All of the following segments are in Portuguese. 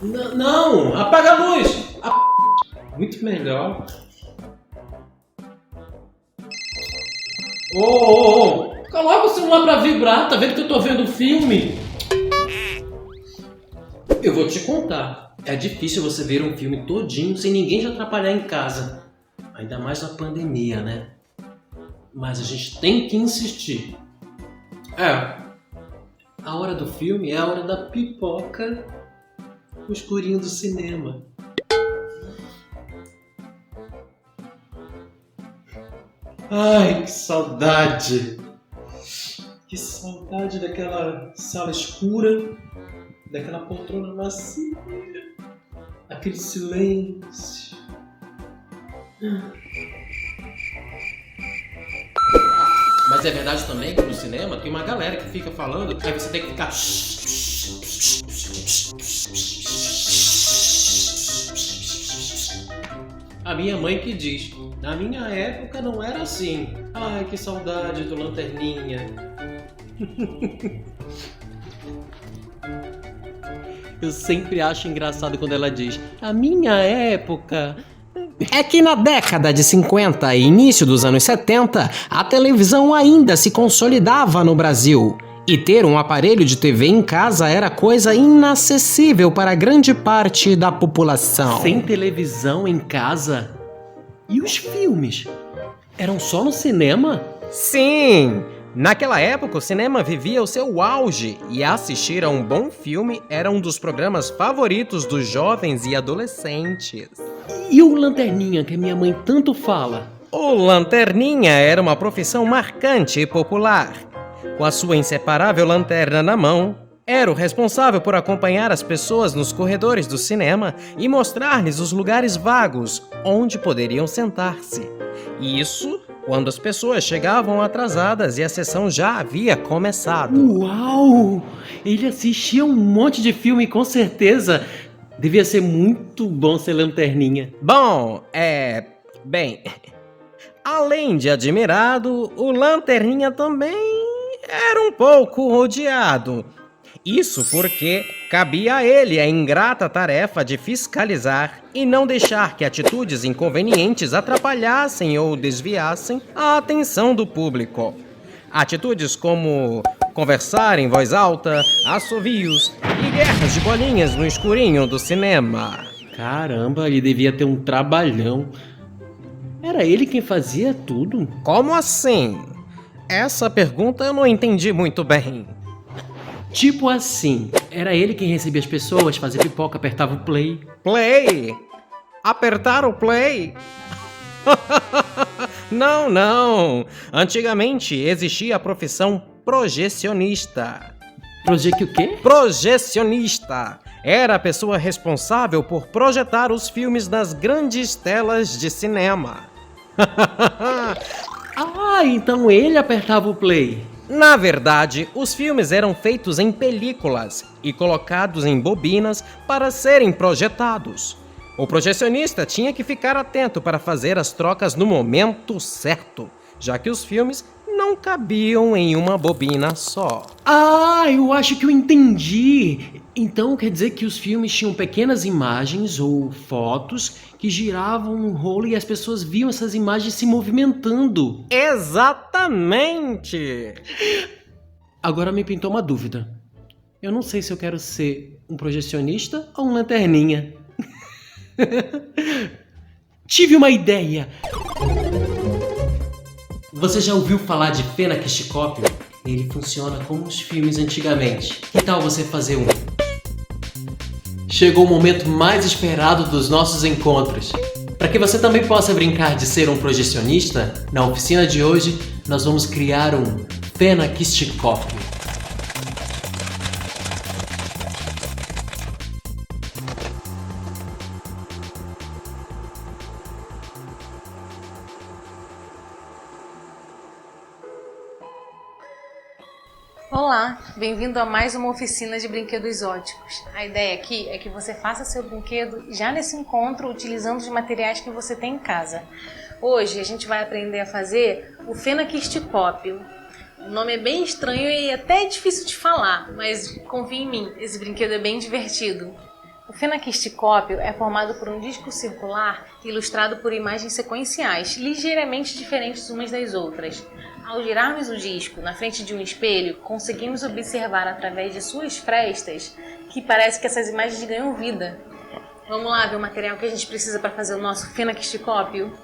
Não, apaga a luz! Muito melhor. Coloca o celular pra vibrar, tá vendo que eu tô vendo o filme? Eu vou te contar, é difícil você ver um filme todinho sem ninguém te atrapalhar em casa. Ainda mais na pandemia, né? Mas a gente tem que insistir. A hora do filme é a hora da pipoca no escurinho do cinema. Ai, que saudade! Que saudade daquela sala escura, daquela poltrona macia, aquele silêncio. Mas é verdade também que no cinema tem uma galera que fica falando, aí você tem que ficar... A minha mãe que diz, na minha época não era assim. Ai, que saudade do Lanterninha. Eu sempre acho engraçado quando ela diz, a minha época... É que na década de 50 e início dos anos 70, a televisão ainda se consolidava no Brasil. E ter um aparelho de TV em casa era coisa inacessível para grande parte da população. Sem televisão em casa? E os filmes? Eram só no cinema? Sim! Naquela época, o cinema vivia o seu auge e assistir a um bom filme era um dos programas favoritos dos jovens e adolescentes. E o Lanterninha, que minha mãe tanto fala? O Lanterninha era uma profissão marcante e popular. Com a sua inseparável lanterna na mão, era o responsável por acompanhar as pessoas nos corredores do cinema e mostrar-lhes os lugares vagos onde poderiam sentar-se. Isso quando as pessoas chegavam atrasadas e a sessão já havia começado. Uau! Ele assistia um monte de filme, com certeza. Devia ser muito bom ser Lanterninha. Bom, Bem, além de admirado, o Lanterninha também era um pouco odiado. Isso porque cabia a ele a ingrata tarefa de fiscalizar e não deixar que atitudes inconvenientes atrapalhassem ou desviassem a atenção do público. Atitudes como conversar em voz alta, assovios e guerras de bolinhas no escurinho do cinema. Caramba, ele devia ter um trabalhão. Era ele quem fazia tudo? Como assim? Essa pergunta eu não entendi muito bem. Tipo assim, era ele quem recebia as pessoas, fazia pipoca, apertava o play. Play? Apertar o play? Não. Antigamente existia a profissão projecionista. O quê? Projecionista. Era a pessoa responsável por projetar os filmes nas grandes telas de cinema. Então ele apertava o play. Na verdade, os filmes eram feitos em películas e colocados em bobinas para serem projetados. O projecionista tinha que ficar atento para fazer as trocas no momento certo, já que os filmes não cabiam em uma bobina só. Eu acho que eu entendi. Então quer dizer que os filmes tinham pequenas imagens ou fotos que giravam um rolo e as pessoas viam essas imagens se movimentando. Exatamente! Agora me pintou uma dúvida. Eu não sei se eu quero ser um projecionista ou um lanterninha. Tive uma ideia! Você já ouviu falar de fenakisticópio? Ele funciona como os filmes antigamente. Que tal você fazer um? Chegou o momento mais esperado dos nossos encontros. Para que você também possa brincar de ser um projecionista, na oficina de hoje nós vamos criar um fenakisticópio. Olá, bem-vindo a mais uma oficina de brinquedos exóticos. A ideia aqui é que você faça seu brinquedo já nesse encontro utilizando os materiais que você tem em casa. Hoje a gente vai aprender a fazer o fenakisticópio. O nome é bem estranho e até é difícil de falar, mas confie em mim, esse brinquedo é bem divertido. O O fenaquisticópio é formado por um disco circular ilustrado por imagens sequenciais, ligeiramente diferentes umas das outras. Ao girarmos o disco na frente de um espelho, conseguimos observar através de suas frestas que parece que essas imagens ganham vida. Vamos lá ver o material que a gente precisa para fazer o nosso fenaquisticópio?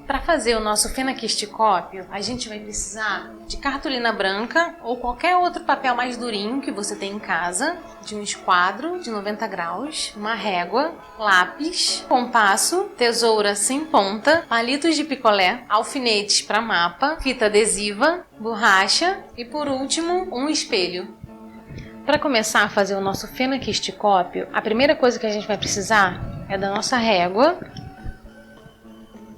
Para fazer o nosso fenaquisticópio, a gente vai precisar de cartolina branca ou qualquer outro papel mais durinho que você tem em casa, de um esquadro de 90 graus, uma régua, lápis, compasso, tesoura sem ponta, palitos de picolé, alfinetes para mapa, fita adesiva, borracha e, por último, um espelho. Para começar a fazer o nosso fenaquisticópio, a primeira coisa que a gente vai precisar é da nossa régua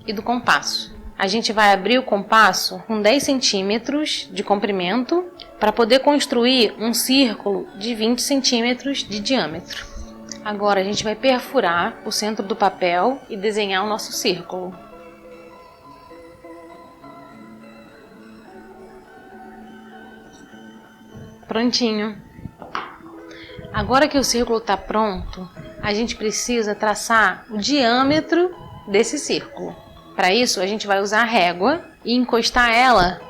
e do compasso. A gente vai abrir o compasso com 10 centímetros de comprimento para poder construir um círculo de 20 centímetros de diâmetro. Agora a gente vai perfurar o centro do papel e desenhar o nosso círculo. Prontinho. Agora que o círculo está pronto, a gente precisa traçar o diâmetro desse círculo. Para isso, a gente vai usar a régua e encostar ela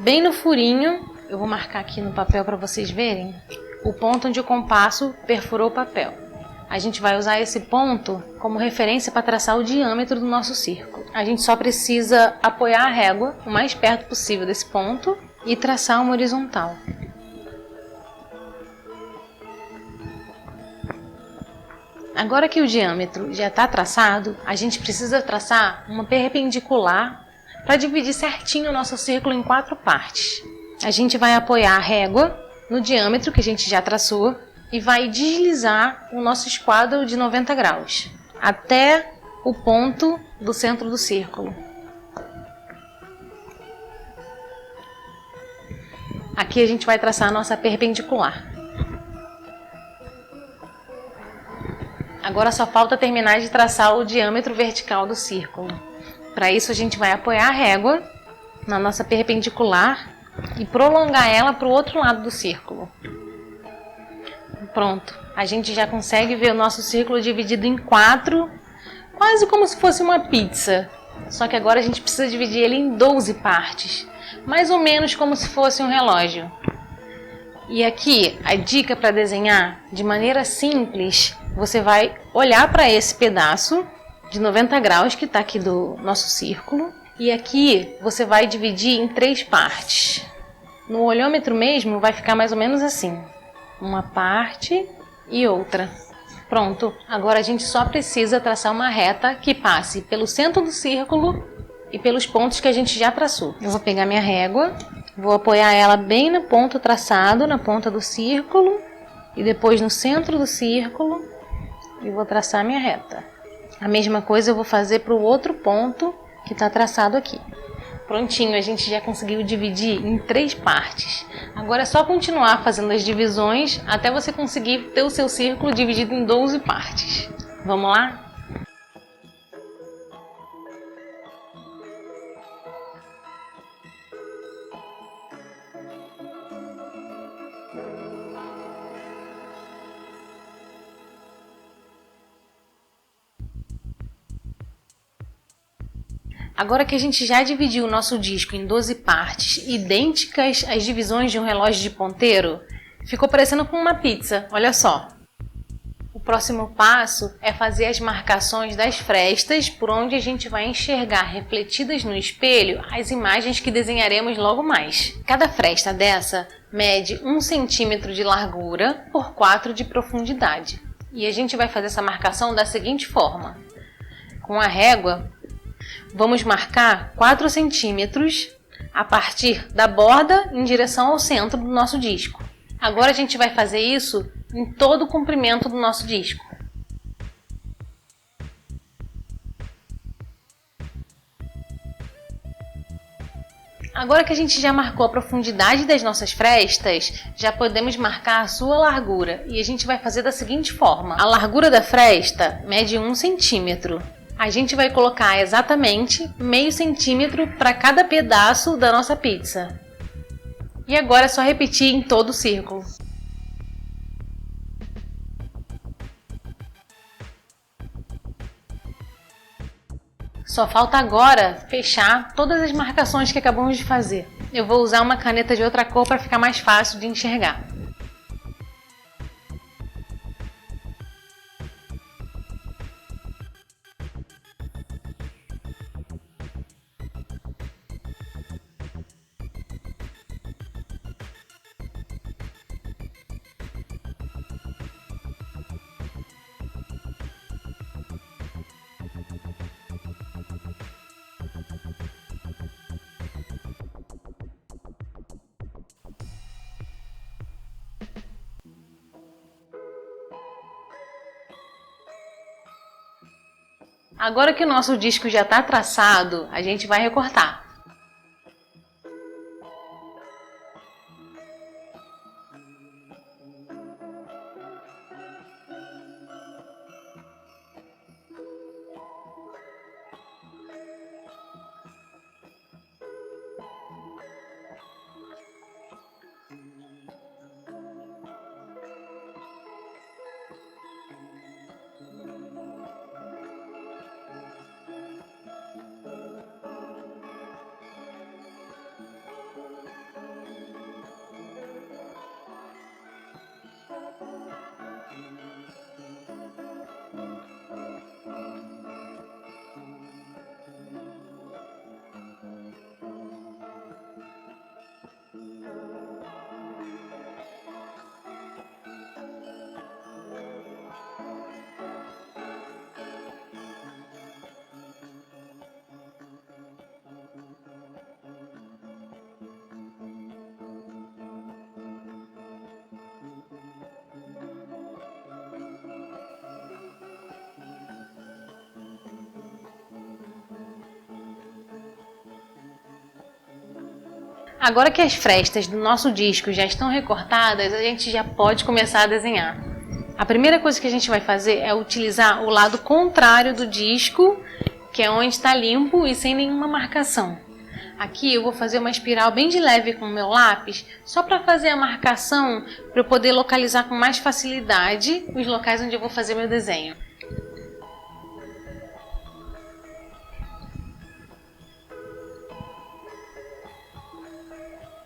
bem no furinho. Eu vou marcar aqui no papel para vocês verem o ponto onde o compasso perfurou o papel. A gente vai usar esse ponto como referência para traçar o diâmetro do nosso círculo. A gente só precisa apoiar a régua o mais perto possível desse ponto e traçar uma horizontal. Agora que o diâmetro já está traçado, a gente precisa traçar uma perpendicular para dividir certinho o nosso círculo em 4 partes. A gente vai apoiar a régua no diâmetro que a gente já traçou e vai deslizar o nosso esquadro de 90 graus até o ponto do centro do círculo. Aqui a gente vai traçar a nossa perpendicular. Agora só falta terminar de traçar o diâmetro vertical do círculo. Para isso a gente vai apoiar a régua na nossa perpendicular e prolongar ela para o outro lado do círculo. Pronto, a gente já consegue ver o nosso círculo dividido em 4, quase como se fosse uma pizza. Só que agora a gente precisa dividir ele em 12 partes, mais ou menos como se fosse um relógio. E aqui a dica para desenhar de maneira simples: você vai olhar para esse pedaço de 90 graus que está aqui do nosso círculo e aqui você vai dividir em 3 partes. No olhômetro mesmo vai ficar mais ou menos assim, uma parte e outra. Pronto, agora a gente só precisa traçar uma reta que passe pelo centro do círculo e pelos pontos que a gente já traçou. Eu vou pegar minha régua, vou apoiar ela bem no ponto traçado, na ponta do círculo e depois no centro do círculo e vou traçar minha reta. A mesma coisa eu vou fazer para o outro ponto que está traçado aqui. Prontinho, a gente já conseguiu dividir em 3 partes. Agora é só continuar fazendo as divisões até você conseguir ter o seu círculo dividido em 12 partes. Vamos lá? Agora que a gente já dividiu o nosso disco em 12 partes, idênticas às divisões de um relógio de ponteiro, ficou parecendo com uma pizza, olha só. O próximo passo é fazer as marcações das frestas por onde a gente vai enxergar refletidas no espelho as imagens que desenharemos logo mais. Cada fresta dessa mede 1 centímetro de largura por 4 de profundidade. E a gente vai fazer essa marcação da seguinte forma. Com a régua, vamos marcar 4 centímetros a partir da borda em direção ao centro do nosso disco. Agora a gente vai fazer isso em todo o comprimento do nosso disco. Agora que a gente já marcou a profundidade das nossas frestas, já podemos marcar a sua largura. E a gente vai fazer da seguinte forma. A largura da fresta mede 1 centímetro. A gente vai colocar exatamente meio centímetro para cada pedaço da nossa pizza. E agora é só repetir em todo o círculo. Só falta agora fechar todas as marcações que acabamos de fazer. Eu vou usar uma caneta de outra cor para ficar mais fácil de enxergar. Agora que o nosso disco já está traçado, a gente vai recortar. Agora que as frestas do nosso disco já estão recortadas, a gente já pode começar a desenhar. A primeira coisa que a gente vai fazer é utilizar o lado contrário do disco, que é onde está limpo e sem nenhuma marcação. Aqui eu vou fazer uma espiral bem de leve com o meu lápis, só para fazer a marcação, para eu poder localizar com mais facilidade os locais onde eu vou fazer meu desenho.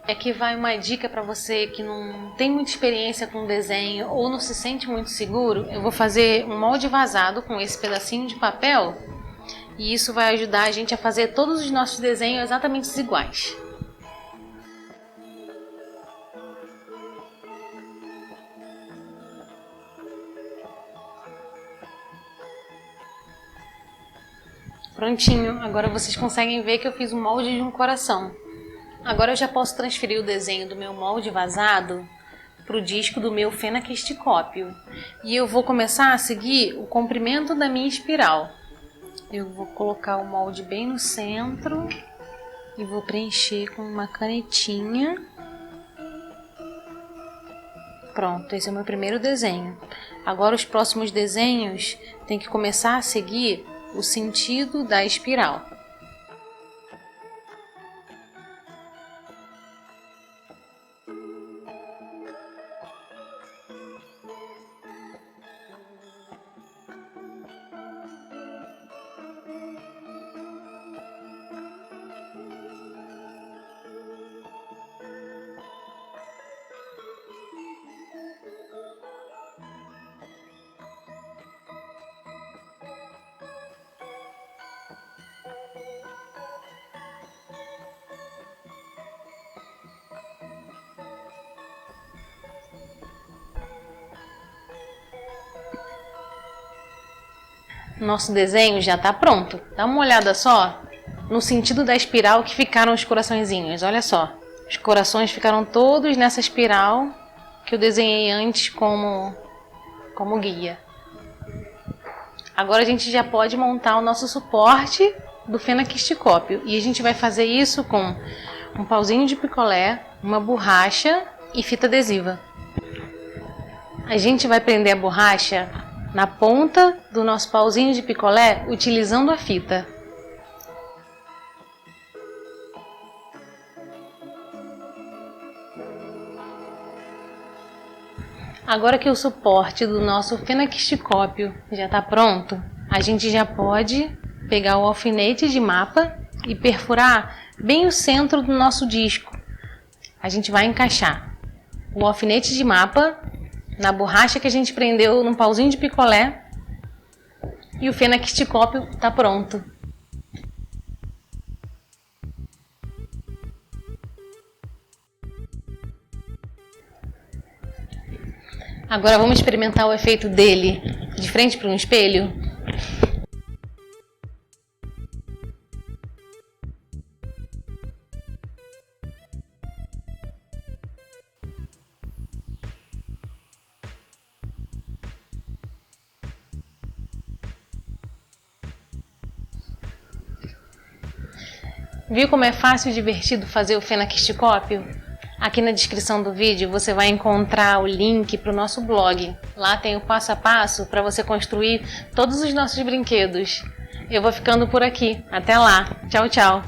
Aqui vai uma dica para você que não tem muita experiência com desenho ou não se sente muito seguro. Eu vou fazer um molde vazado com esse pedacinho de papel e isso vai ajudar a gente a fazer todos os nossos desenhos exatamente iguais. Prontinho, agora vocês conseguem ver que eu fiz um molde de um coração. Agora eu já posso transferir o desenho do meu molde vazado para o disco do meu fenaquisticópio. E eu vou começar a seguir o comprimento da minha espiral. Eu vou colocar o molde bem no centro e vou preencher com uma canetinha. Pronto, esse é o meu primeiro desenho. Agora os próximos desenhos tem que começar a seguir o sentido da espiral. Nosso desenho já está pronto. Dá uma olhada só no sentido da espiral que ficaram os coraçõezinhos. Olha só, os corações ficaram todos nessa espiral que eu desenhei antes como guia. Agora a gente já pode montar o nosso suporte do fenaquisticópio. E a gente vai fazer isso com um pauzinho de picolé, uma borracha e fita adesiva. A gente vai prender a borracha na ponta do nosso pauzinho de picolé utilizando a fita. Agora que o suporte do nosso fenaquisticópio já está pronto, a gente já pode pegar o alfinete de mapa e perfurar bem o centro do nosso disco. A gente vai encaixar o alfinete de mapa na borracha que a gente prendeu no pauzinho de picolé e o fenaquisticópio está pronto. Agora vamos experimentar o efeito dele de frente para um espelho? Viu como é fácil e divertido fazer o fenaquisticópio? Aqui na descrição do vídeo você vai encontrar o link para o nosso blog. Lá tem o passo a passo para você construir todos os nossos brinquedos. Eu vou ficando por aqui. Até lá. Tchau, tchau.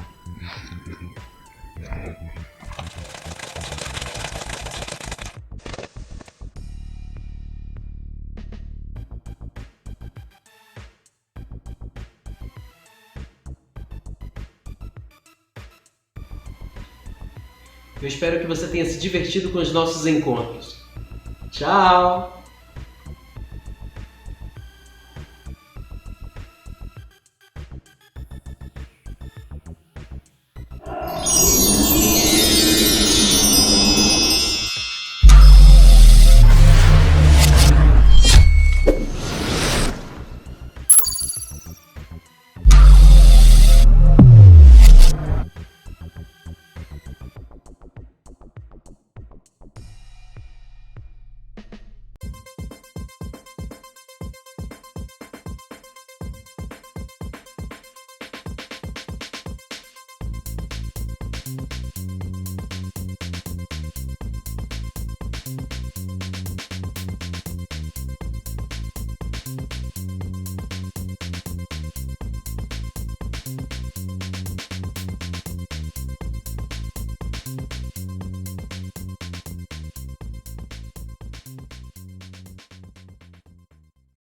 Eu espero que você tenha se divertido com os nossos encontros. Tchau!